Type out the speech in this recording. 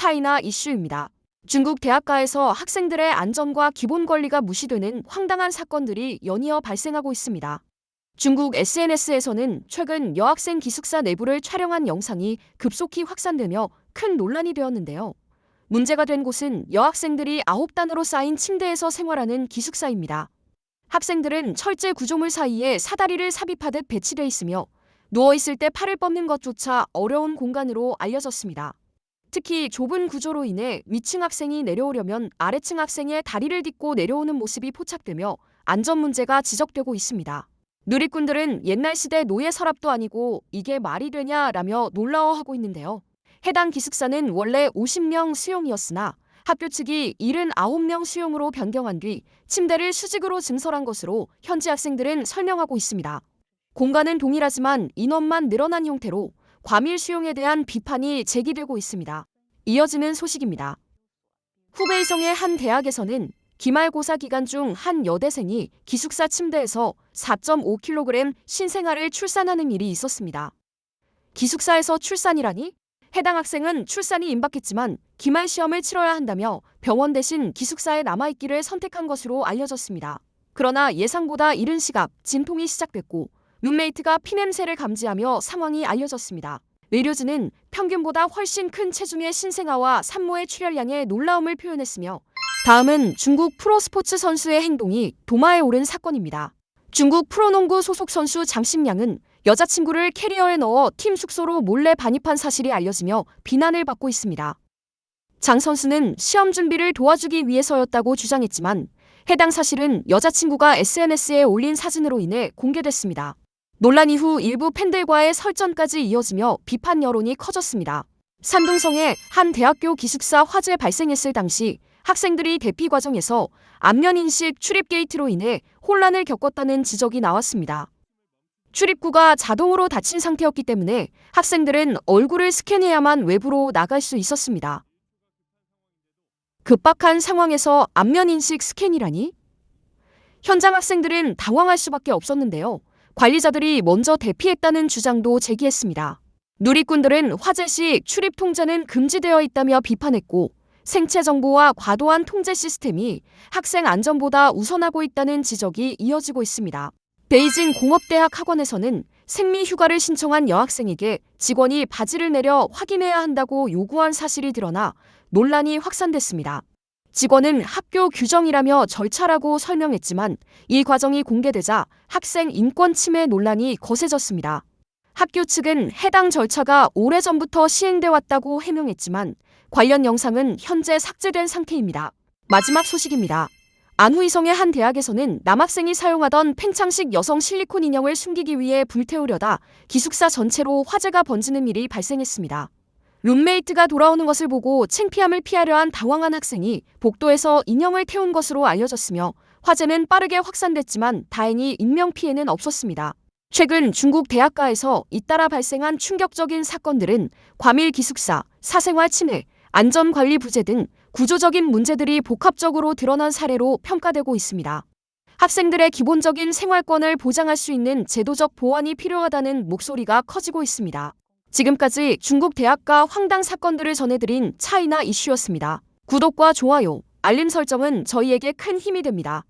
차이나 이슈입니다. 중국 대학가에서 학생들의 안전과 기본 권리가 무시되는 황당한 사건들이 연이어 발생하고 있습니다. 중국 SNS에서는 최근 여학생 기숙사 내부를 촬영한 영상이 급속히 확산되며 큰 논란이 되었는데요. 문제가 된 곳은 여학생들이 9단으로 쌓인 침대에서 생활하는 기숙사입니다. 학생들은 철제 구조물 사이에 사다리를 삽입하듯 배치돼 있으며 누워있을 때 팔을 뻗는 것조차 어려운 공간으로 알려졌습니다. 특히 좁은 구조로 인해 위층 학생이 내려오려면 아래층 학생의 다리를 딛고 내려오는 모습이 포착되며 안전 문제가 지적되고 있습니다. 누리꾼들은 옛날 시대 노예 서랍도 아니고 이게 말이 되냐라며 놀라워하고 있는데요. 해당 기숙사는 원래 50명 수용이었으나 학교 측이 79명 수용으로 변경한 뒤 침대를 수직으로 증설한 것으로 현지 학생들은 설명하고 있습니다. 공간은 동일하지만 인원만 늘어난 형태로 과밀 수용에 대한 비판이 제기되고 있습니다. 이어지는 소식입니다. 후베이성의 한 대학에서는 기말고사 기간 중 한 여대생이 기숙사 침대에서 4.5kg 신생아를 출산하는 일이 있었습니다. 기숙사에서 출산이라니? 해당 학생은 출산이 임박했지만 기말 시험을 치러야 한다며 병원 대신 기숙사에 남아있기를 선택한 것으로 알려졌습니다. 그러나 예상보다 이른 시각 진통이 시작됐고 룸메이트가 피냄새를 감지하며 상황이 알려졌습니다. 의료진은 평균보다 훨씬 큰 체중의 신생아와 산모의 출혈량에 놀라움을 표현했으며 다음은 중국 프로스포츠 선수의 행동이 도마에 오른 사건입니다. 중국 프로농구 소속 선수 장신양은 여자친구를 캐리어에 넣어 팀 숙소로 몰래 반입한 사실이 알려지며 비난을 받고 있습니다. 장 선수는 시험 준비를 도와주기 위해서였다고 주장했지만 해당 사실은 여자친구가 SNS에 올린 사진으로 인해 공개됐습니다. 논란 이후 일부 팬들과의 설전까지 이어지며 비판 여론이 커졌습니다. 산둥성의 한 대학교 기숙사 화재 발생했을 당시 학생들이 대피 과정에서 안면인식 출입 게이트로 인해 혼란을 겪었다는 지적이 나왔습니다. 출입구가 자동으로 닫힌 상태였기 때문에 학생들은 얼굴을 스캔해야만 외부로 나갈 수 있었습니다. 급박한 상황에서 안면인식 스캔이라니? 현장 학생들은 당황할 수밖에 없었는데요. 관리자들이 먼저 대피했다는 주장도 제기했습니다. 누리꾼들은 화재 시 출입 통제는 금지되어 있다며 비판했고 생체 정보와 과도한 통제 시스템이 학생 안전보다 우선하고 있다는 지적이 이어지고 있습니다. 베이징 공업대학 학원에서는 생리 휴가를 신청한 여학생에게 직원이 바지를 내려 확인해야 한다고 요구한 사실이 드러나 논란이 확산됐습니다. 직원은 학교 규정이라며 절차라고 설명했지만 이 과정이 공개되자 학생 인권 침해 논란이 거세졌습니다. 학교 측은 해당 절차가 오래전부터 시행돼 왔다고 해명했지만 관련 영상은 현재 삭제된 상태입니다. 마지막 소식입니다. 안후이성의 한 대학에서는 남학생이 사용하던 팽창식 여성 실리콘 인형을 숨기기 위해 불태우려다 기숙사 전체로 화재가 번지는 일이 발생했습니다. 룸메이트가 돌아오는 것을 보고 창피함을 피하려 한 당황한 학생이 복도에서 인형을 태운 것으로 알려졌으며 화재는 빠르게 확산됐지만 다행히 인명피해는 없었습니다. 최근 중국 대학가에서 잇따라 발생한 충격적인 사건들은 과밀 기숙사, 사생활 침해, 안전관리 부재 등 구조적인 문제들이 복합적으로 드러난 사례로 평가되고 있습니다. 학생들의 기본적인 생활권을 보장할 수 있는 제도적 보완이 필요하다는 목소리가 커지고 있습니다. 지금까지 중국 대학가 황당 사건들을 전해드린 차이나 이슈였습니다. 구독과 좋아요, 알림 설정은 저희에게 큰 힘이 됩니다.